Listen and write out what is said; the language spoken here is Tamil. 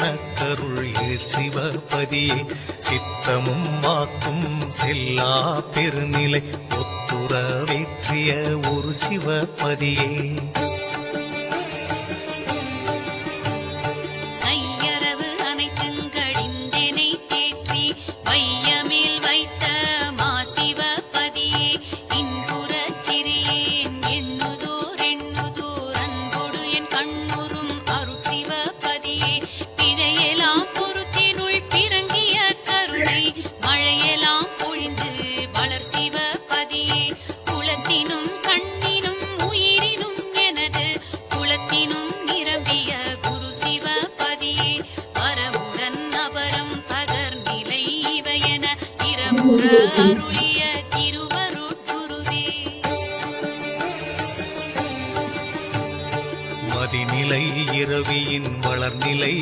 எனக்கருள் ஏழ் சிவபதியே சித்தமும் வாக்கும் செல்லா பெருநிலை ஒத்துறவேற்றிய ஒரு சிவபதியே அருளிய திருவருட்குருவே மதிநிலை இரவியின் வளர்நிலை